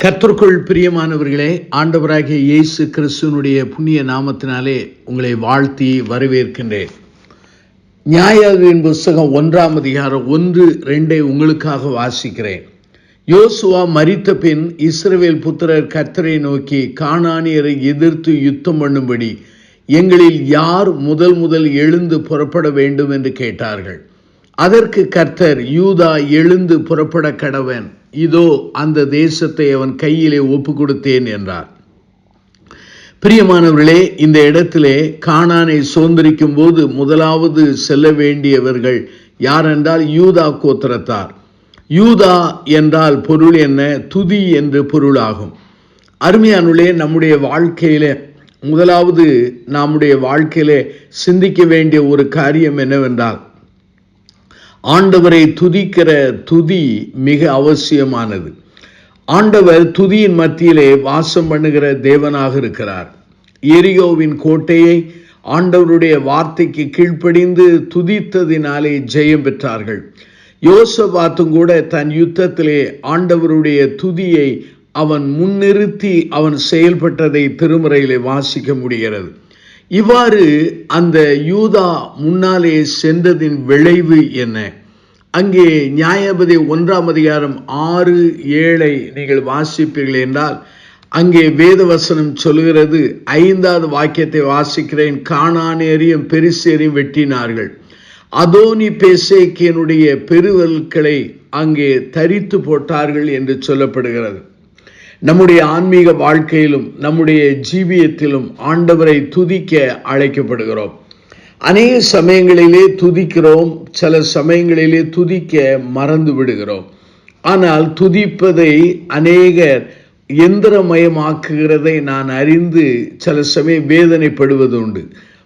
கர்த்தருக்குள் பிரியமானவர்களே, ஆண்டவராகிய இயேசு கிறிஸ்துவினுடைய புண்ணிய நாமத்தினாலே உங்களை வாழ்த்தி வரவேற்கின்றேன். நியாயாதிபதிகளின் புஸ்தகம் 1ஆம் அதிகாரம் 1-2 உங்களுக்காக வாசிக்கிறேன். யோசுவா மரித்த பின் இஸ்ரவேல் புத்திரர் கர்த்தரை நோக்கி, கானானியரை எதிர்த்து யுத்தம் பண்ணும்படி எங்களில் யார் முதல் எழுந்து புறப்பட வேண்டும் என்று கேட்டார்கள். அதற்கு கர்த்தர், யூதா எழுந்து புறப்பட கடவன், இதோ அந்த தேசத்தை அவன் கையிலே ஒப்பு கொடுத்தேன் என்றார். பிரியமானவர்களே, இந்த இடத்திலே கானானை சுதந்திரிக்கும் போது முதலாவது செல்ல வேண்டியவர்கள் யார் என்றால் யூதா கோத்திரத்தார். யூதா என்றால் பொருள் என்ன? துதி என்று பொருளாகும். அருமையானவர்களே, நம்முடைய வாழ்க்கையிலே சிந்திக்க வேண்டிய ஒரு காரியம் என்னவென்றால், ஆண்டவரை துதிக்கிற துதி மிக அவசியமானது. ஆண்டவர் துதியின் மத்தியிலே வாசம் பண்ணுகிற தேவனாக இருக்கிறார். எரிகோவின் கோட்டையை ஆண்டவருடைய வார்த்தைக்கு கீழ்ப்படிந்து துதித்ததினாலே ஜெயம் பெற்றார்கள். யோசபாத்தும் கூட தன் யுத்தத்திலே ஆண்டவருடைய துதியை அவன் முன்னிறுத்தி அவன் செயல்பட்டதை திருமறையிலே வாசிக்க முடிகிறது. இவ்வாறு அந்த யூதா முன்னாலே சென்றதின் விளைவு என்ன? அங்கே நியாயாதிபதி 1ஆம் அதிகாரம் 6-7 நீங்கள் வாசிப்பீர்கள் என்றால், அங்கே வேதவசனம் சொல்கிறது. 5வது வாக்கியத்தை வாசிக்கிறேன். கானானியரையும் பெரிசியரையும் வெட்டினார்கள், அதோனி பேசேக்கியனுடைய பெருவல்களை அங்கே தரித்து போட்டார்கள் என்று சொல்லப்படுகிறது. நம்முடைய ஆன்மீக வாழ்க்கையிலும் நம்முடைய ஜீவியத்திலும் ஆண்டவரை துதிக்க அழைக்கப்படுகிறோம். அநேக சமயங்களிலே துதிக்கிறோம், சில சமயங்களிலே துதிக்க மறந்து விடுகிறோம். ஆனால் துதிப்பதை அநேகர் எந்திரமயமாக்குகிறதை நான் அறிந்து சில சமயம் வேதனைப்படுவது உண்டு.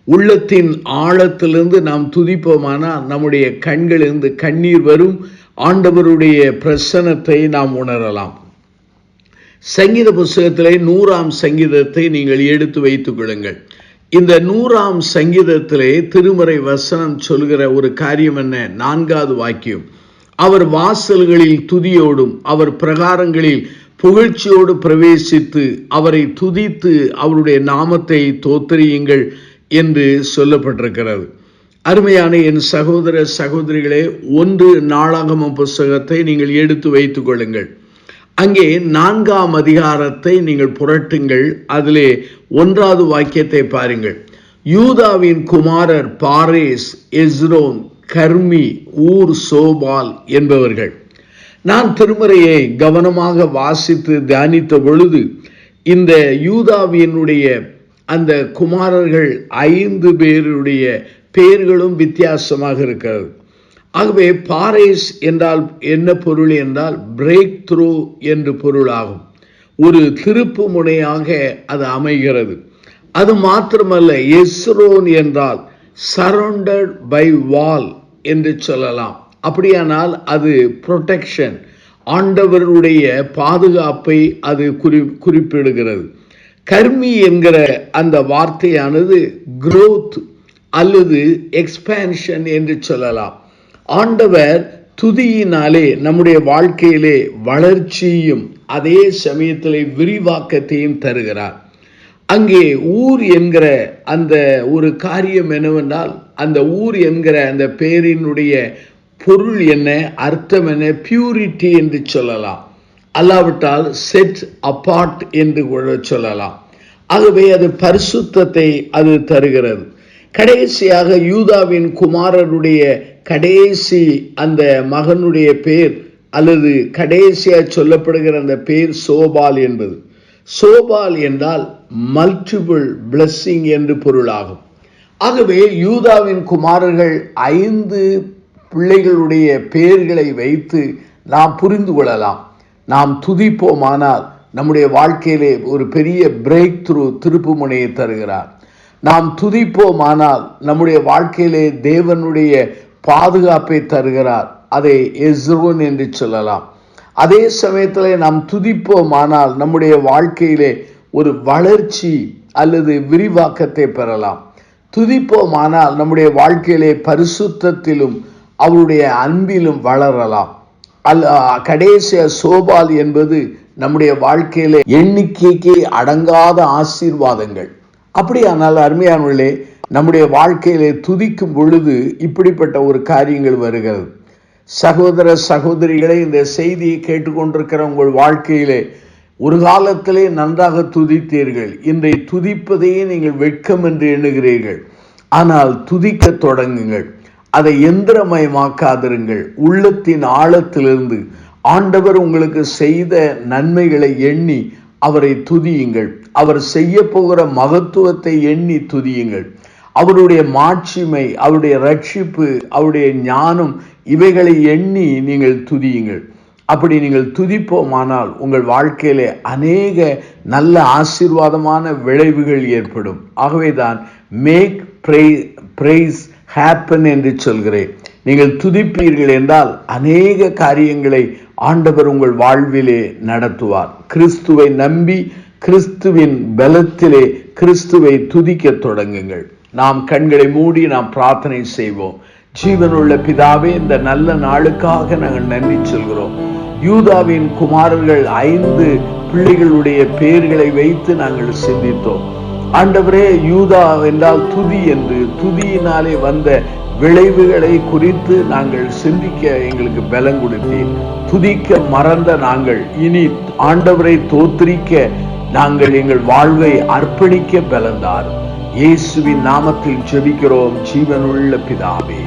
உள்ளத்தின் ஆழத்திலிருந்து நாம் துதிப்போமானால் நம்முடைய கண்களிலிருந்து கண்ணீர் வரும். ஆண்டவருடைய பிரசன்னத்தை நாம் உணரலாம். சங்கீத புஸ்தகத்திலே 100ஆம் சங்கீதத்தை நீங்கள் எடுத்து வைத்துக் கொள்ளுங்கள். இந்த 100ஆம் சங்கீதத்திலே திருமறை வசனம் சொல்கிற ஒரு காரியம் என்ன? 4வது வாக்கியம், அவர் வாசல்களில் துதியோடும் அவர் பிரகாரங்களில் புகழ்ச்சியோடு பிரவேசித்து அவரை துதித்து அவருடைய நாமத்தை தோத்தரியுங்கள் என்று சொல்லப்பட்டிருக்கிறது. அருமையான என் சகோதர சகோதரிகளே, 1 நாளாகமம் புஸ்தகத்தை நீங்கள் எடுத்து வைத்துக் கொள்ளுங்கள். அங்கே 4ஆம் அதிகாரத்தை நீங்கள் புரட்டுங்கள். அதிலே 1வது வாக்கியத்தை பாருங்கள். யூதாவின் குமாரர் பாரேஸ், எஸ்ரோன், கர்மி, ஊர், சோபால் என்பவர்கள். நான் திருமறையை கவனமாக வாசித்து தியானித்த பொழுது இந்த யூதாவினுடைய அந்த குமாரர்கள் 5 பேருடைய பெயர்களும் வித்தியாசமாக இருக்கிறது. ஆகவே பாரேஸ் என்றால் என்ன பொருள் என்றால் பிரேக் த்ரூ என்று பொருளாகும். ஒரு திருப்பு முனையாக அது அமைகிறது. அது மாத்திரமல்ல, எஸ்ரோன் என்றால் சரௌண்டட் பை வால் என்று சொல்லலாம். அப்படியானால் அது புரொடெக்ஷன், ஆண்டவருடைய பாதுகாப்பை அது குறிப்பிடுகிறது. கர்மி என்கிற அந்த வார்த்தையானது growth அல்லது எக்ஸ்பான்ஷன் என்று சொல்லலாம். ஆண்டவர் துதியினாலே நம்முடைய வாழ்க்கையிலே வளர்ச்சியும் அதே சமயத்திலே விரிவாக்கத்தையும் தருகிறார். அங்கே ஊர் என்கிற அந்த ஒரு காரியம் என்னவென்றால், அந்த ஊர் என்கிற அந்த பெயரினுடைய பொருள் என்ன, அர்த்தம் என்ன? பியூரிட்டி என்று சொல்லலாம், அல்லாவிட்டால் செட் அப்பார்ட் என்று கூட சொல்லலாம். ஆகவே அது பரிசுத்தத்தை அது தருகிறது. கடைசியாக யூதாவின் குமாரருடைய கடைசி அந்த மகனுடைய பேர் அல்லது கடைசியாக சொல்லப்படுகிற அந்த பேர் சோபால் என்பது. சோபால் என்றால் மல்டிபிள் பிளெஸ்ஸிங் என்று பொருளாகும். ஆகவே யூதாவின் குமாரர்கள் 5 பிள்ளைகளுடைய பெயர்களை வைத்து நாம் புரிந்து கொள்ளலாம். நாம் துதிப்போமானால் நம்முடைய வாழ்க்கையிலே ஒரு பெரிய பிரேக் த்ரூ, திருப்பு முனையை தருகிறார். நாம் துதிப்போமானால் நம்முடைய வாழ்க்கையிலே தேவனுடைய பாதுகாப்பை தருகிறார். அதை எஸ்ரோன் என்று சொல்லலாம். அதே சமயத்தில் நாம் துதிப்போமானால் நம்முடைய வாழ்க்கையிலே ஒரு வளர்ச்சி அல்லது விரிவாக்கத்தை பெறலாம். துதிப்போமானால் நம்முடைய வாழ்க்கையிலே பரிசுத்தத்திலும் அவருடைய அன்பிலும் வளரலாம். கடைசிய சோபால் என்பது நம்முடைய வாழ்க்கையில எண்ணிக்கைக்கு அடங்காத ஆசீர்வாதங்கள். அப்படியானால் அருமையானவர்களே, நம்முடைய வாழ்க்கையிலே துதிக்கும் பொழுது இப்படிப்பட்ட ஒரு காரியங்கள் வருகிறது. சகோதர சகோதரிகளே, இந்த செய்தியை கேட்டுக்கொண்டிருக்கிற உங்கள் வாழ்க்கையிலே ஒரு காலத்திலே நன்றாக துதித்தீர்கள். இன்றைய துதிப்பதையே நீங்கள் வெட்கம் என்று எண்ணுகிறீர்கள். ஆனால் துதிக்க தொடங்குங்கள். அதை எந்திரமயமாக்காதிருங்கள். உள்ளத்தின் ஆழத்திலிருந்து ஆண்டவர் உங்களுக்கு செய்த நன்மைகளை எண்ணி அவரை துதியுங்கள். அவர் செய்ய போகிற மகத்துவத்தை எண்ணி துதியுங்கள். அவருடைய மாட்சிமை, அவருடைய ரட்சிப்பு, அவருடைய ஞானம், இவைகளை எண்ணி நீங்கள் துதியுங்கள். அப்படி நீங்கள் துதிப்போமானால் உங்கள் வாழ்க்கையிலே அநேக நல்ல ஆசீர்வாதமான விளைவுகள் ஏற்படும். ஆகவேதான் மேக் பிரைஸ் ஹேப்பன் என்று சொல்கிறேன். நீங்கள் துதிப்பீர்கள் என்றால் அநேக காரியங்களை ஆண்டவர் உங்கள் வாழ்விலே நடத்துவார். கிறிஸ்துவை நம்பி கிறிஸ்துவின் பலத்திலே கிறிஸ்துவை துதிக்க தொடங்குங்கள். நாம் கண்களை மூடி நாம் பிரார்த்தனை செய்வோம். ஜீவனுள்ள பிதாவே, இந்த நல்ல நாளுக்காக நாங்கள் நன்றி சொல்கிறோம். யூதாவின் குமாரர்கள் 5 பிள்ளைகளுடைய பெயர்களை வைத்து நாங்கள் சிந்தித்தோம். ஆண்டவரே, யூதா என்றால் துதி என்று, துதியினாலே வந்த விளைவுகளை குறித்து நாங்கள் சிந்திக்க எங்களுக்கு பலம் கொடுத்தீர். துதிக்க மறந்த நாங்கள் இனி ஆண்டவரை தோத்திரிக்க நாங்கள் எங்கள் வாழ்வை அர்ப்பணிக்க பலந்தார். இயேசுவின் நாமத்தில் ஜெபிக்கிறோம் ஜீவனுள்ள பிதாவே.